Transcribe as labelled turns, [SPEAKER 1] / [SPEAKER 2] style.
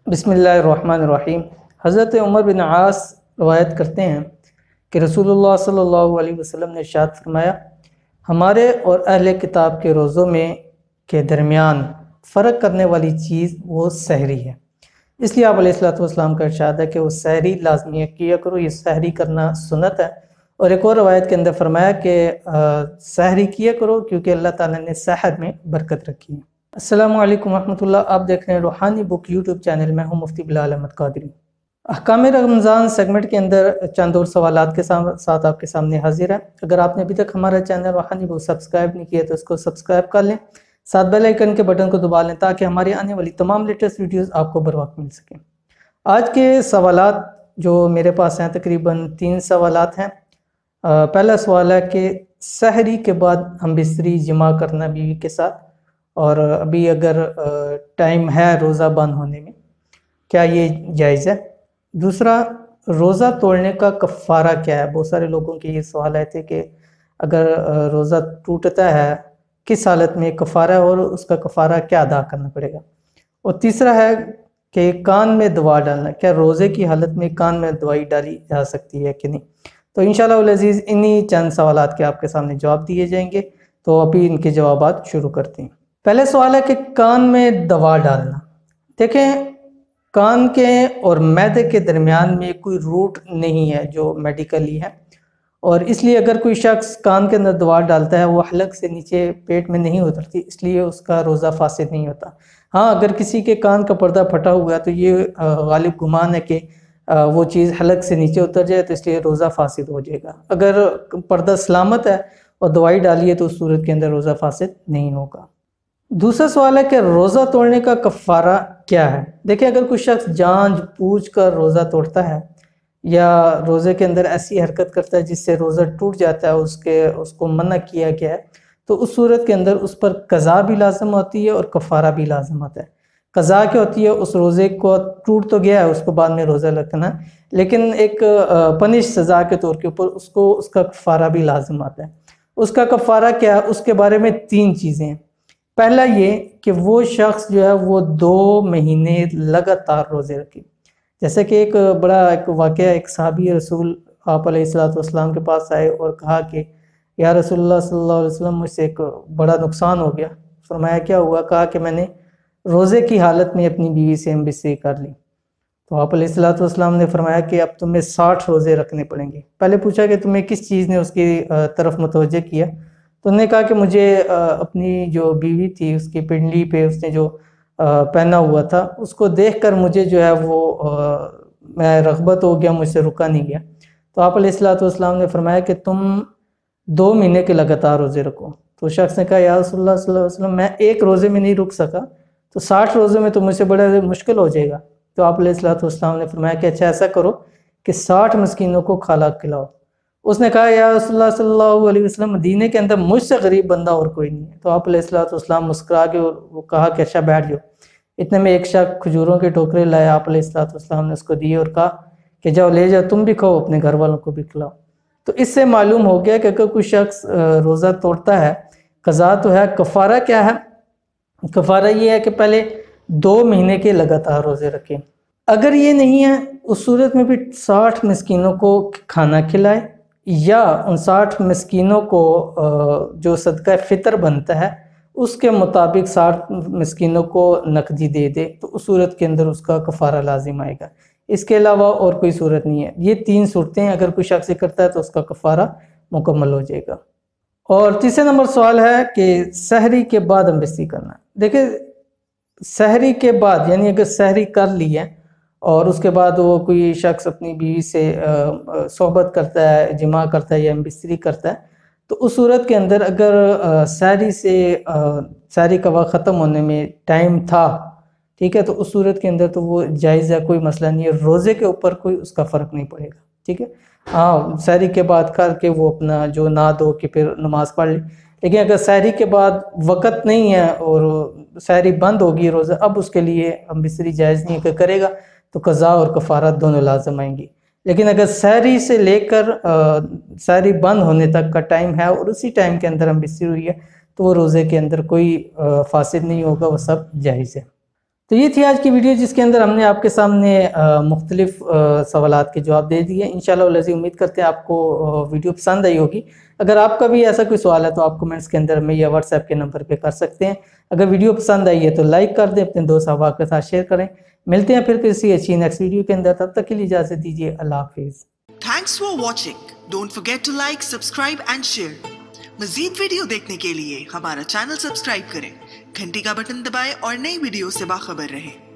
[SPEAKER 1] بسم اللہ الرحمن الرحیم۔ حضرت عمر بن عاص روایت کرتے ہیں کہ رسول اللہ صلی اللہ علیہ وسلم نے ارشاد فرمایا، ہمارے اور اہل کتاب کے روزوں میں کے درمیان فرق کرنے والی چیز وہ سحری ہے۔ اس لیے آپ علیہ الصلوۃ والسلام کا ارشاد ہے کہ وہ سحری لازمی کیا کرو، یہ سحری کرنا سنت ہے۔ اور ایک اور روایت کے اندر فرمایا کہ سحری کیا کرو کیونکہ اللہ تعالیٰ نے سحر میں برکت رکھی ہے۔ السلام علیکم ورحمۃ اللہ، آپ دیکھ رہے ہیں روحانی بک یوٹیوب چینل میں ہوں مفتی بلال احمد قادری۔ احکام رمضان سیگمنٹ کے اندر چند اور سوالات کے ساتھ آپ کے سامنے حاضر ہے۔ اگر آپ نے ابھی تک ہمارا چینل روحانی بک سبسکرائب نہیں کیا تو اس کو سبسکرائب کر لیں، ساتھ بیل آئیکن کے بٹن کو دبا لیں تاکہ ہماری آنے والی تمام لیٹسٹ ویڈیوز آپ کو بر وقت مل سکیں۔ آج کے سوالات جو میرے پاس ہیں تقریباً 3 سوالات ہیں۔ پہلا سوال ہے کہ سحری کے بعد ہم بستری جمع کرنا بیوی کے ساتھ، اور ابھی اگر ٹائم ہے روزہ بند ہونے میں، کیا یہ جائز ہے؟ دوسرا، روزہ توڑنے کا کفارہ کیا ہے؟ بہت سارے لوگوں کے یہ سوال آئے تھے کہ اگر روزہ ٹوٹتا ہے کس حالت میں کفارہ ہے اور اس کا کفارہ کیا ادا کرنا پڑے گا؟ اور تیسرا ہے کہ کان میں دوا ڈالنا، کیا روزے کی حالت میں کان میں دوائی ڈالی جا سکتی ہے کہ نہیں؟ تو انشاءاللہ العزیز انہی چند سوالات کے آپ کے سامنے جواب دیے جائیں گے، تو ابھی ان کے جوابات شروع کرتے ہیں۔ پہلے سوال ہے کہ کان میں دوا ڈالنا۔ دیکھیں، کان کے اور معدے کے درمیان میں کوئی روٹ نہیں ہے جو میڈیکلی ہے، اور اس لیے اگر کوئی شخص کان کے اندر دوا ڈالتا ہے وہ حلق سے نیچے پیٹ میں نہیں اترتی، اس لیے اس کا روزہ فاسد نہیں ہوتا۔ ہاں، اگر کسی کے کان کا پردہ پھٹا ہوا ہے تو یہ غالب گمان ہے کہ وہ چیز حلق سے نیچے اتر جائے تو اس لیے روزہ فاسد ہو جائے گا۔ اگر پردہ سلامت ہے اور دوائی ڈالی ہے تو اس صورت کے اندر روزہ فاسد نہیں ہوگا۔ دوسرا سوال ہے کہ روزہ توڑنے کا کفارہ کیا ہے؟ دیکھیں، اگر کوئی شخص جانچ بوجھ کر روزہ توڑتا ہے یا روزے کے اندر ایسی حرکت کرتا ہے جس سے روزہ ٹوٹ جاتا ہے، اس کو منع کیا گیا ہے، تو اس صورت کے اندر اس پر قضا بھی لازم ہوتی ہے اور کفارہ بھی لازم ہوتا ہے۔ قضا کیا ہوتی ہے؟ اس روزے کو ٹوٹ تو گیا ہے، اس کو بعد میں روزہ رکھنا، لیکن ایک پنش سزا کے طور کے اوپر اس کا کفارہ بھی لازم آتا ہے۔ اس کا کفارہ کیا ہے؟ اس کے بارے میں 3 چیزیں ہیں۔ پہلا یہ کہ وہ شخص جو ہے وہ 2 مہینے لگاتار روزے رکھے۔ جیسے کہ ایک واقعہ، ایک صحابی رسول آپ علیہ الصلوۃ والسلام کے پاس آئے اور کہا کہ یا رسول اللہ صلی اللہ علیہ وسلم، مجھ سے ایک بڑا نقصان ہو گیا۔ فرمایا کیا ہوا؟ کہا کہ میں نے روزے کی حالت میں اپنی بیوی سے ہم بستری کر لی۔ تو آپ علیہ الصلوۃ والسلام نے فرمایا کہ اب تمہیں 60 روزے رکھنے پڑیں گے۔ پہلے پوچھا کہ تمہیں کس چیز نے اس کی طرف متوجہ کیا؟ تو انہوں نے کہا کہ مجھے اپنی جو بیوی تھی اس کی پنڈلی پہ اس نے جو پہنا ہوا تھا اس کو دیکھ کر مجھے جو ہے وہ میں رغبت ہو گیا، مجھ سے رکا نہیں گیا۔ تو آپ علیہ الصلوۃ والسلام نے فرمایا کہ تم 2 مہینے کے لگاتار روزے رکھو۔ تو شخص نے کہا یا رسول اللہ صلی اللہ علیہ وسلم، میں ایک روزے میں نہیں رک سکا، تو 60 روزے میں تو مجھ سے بڑا مشکل ہو جائے گا۔ تو آپ علیہ الصلوۃ والسلام نے فرمایا کہ اچھا ایسا کرو کہ 60 مسکینوں کو کھانا کھلاؤ۔ اس نے کہا یا رسول اللہ صلی اللہ علیہ وسلم، مدینے کے اندر مجھ سے غریب بندہ اور کوئی نہیں ہے۔ تو آپ علیہ الصلوۃ والسلام مسکرا کے وہ کہا کہ اچھا بیٹھ جاؤ۔ اتنے میں ایک شخص کھجوروں کے ٹوکرے لایا، آپ علیہ الصلوۃ والسلام نے اس کو دیے اور کہا کہ جاؤ لے جاؤ، تم بھی کھاؤ، اپنے گھر والوں کو بھی کھلاؤ۔ تو اس سے معلوم ہو گیا کہ اگر کوئی شخص روزہ توڑتا ہے، قضا تو ہے، کفارہ کیا ہے؟ کفارہ یہ ہے کہ پہلے 2 مہینے کے لگاتار روزے رکھیں۔ اگر یہ نہیں ہے اس صورت میں بھی 60 مسکینوں کو کھانا کھلائے، یا ان 60 مسکینوں کو جو صدقہ فطر بنتا ہے اس کے مطابق 60 مسکینوں کو نقدی دے دے، تو اس صورت کے اندر اس کا کفارہ لازم آئے گا۔ اس کے علاوہ اور کوئی صورت نہیں ہے۔ یہ 3 صورتیں اگر کوئی شخص کرتا ہے تو اس کا کفارہ مکمل ہو جائے گا۔ اور تیسرے نمبر سوال ہے کہ سحری کے بعد ہم بستری کرنا۔ دیکھیں، سحری کے بعد یعنی اگر سحری کر لی ہے اور اس کے بعد وہ کوئی شخص اپنی بیوی سے صحبت کرتا ہے، جماع کرتا ہے یا بستری کرتا ہے، تو اس صورت کے اندر اگر سحری کا وقت ختم ہونے میں ٹائم تھا، ٹھیک ہے، تو اس صورت کے اندر تو وہ جائز ہے، کوئی مسئلہ نہیں ہے، روزے کے اوپر کوئی اس کا فرق نہیں پڑے گا، ٹھیک ہے۔ ہاں، سحری کے بعد کر کے وہ اپنا جو نہا دھو کے پھر نماز پڑھ لے، لیکن اگر سحری کے بعد وقت نہیں ہے اور سحری بند ہوگی روزہ، اب اس کے لیے ہم بستری جائز نہیں ہے، کرے گا تو قضا اور کفارہ دونوں لازم آئیں گی۔ لیکن اگر سحری سے لے کر سحری بند ہونے تک کا ٹائم ہے اور اسی ٹائم کے اندر ہم بستری ہوئی ہے تو وہ روزے کے اندر کوئی فاسد نہیں ہوگا، وہ سب جائز ہے۔ تو یہ تھی آج کی ویڈیو جس کے اندر ہم نے آپ کے سامنے مختلف سوالات کے جواب دے دیے. انشاءاللہ العزیز امید کرتے ہیں آپ کو ویڈیو پسند آئی ہوگی. اگر آپ کا بھی ایسا کوئی سوال ہے تو آپ کمنٹس کے اندر میں یا واٹس ایپ کے نمبر پہ کر سکتے ہیں. اگر ویڈیو پسند آئی ہے تو لائک کر دیں, اپنے دوست احباب کے ساتھ شیئر کریں. ملتے ہیں پھر کسی اچھی نیکسٹ ویڈیو کے اندر, تب تک کے لیے اجازت دیجیے. اللہ حافظ.
[SPEAKER 2] Thanks for watching. Don't forget to like, subscribe and share. مزید ویڈیو دیکھنے کے لیے ہمارا چینل سبسکرائب کریں, گھنٹی کا بٹن دبائیں اور نئی ویڈیو سے باخبر رہیں.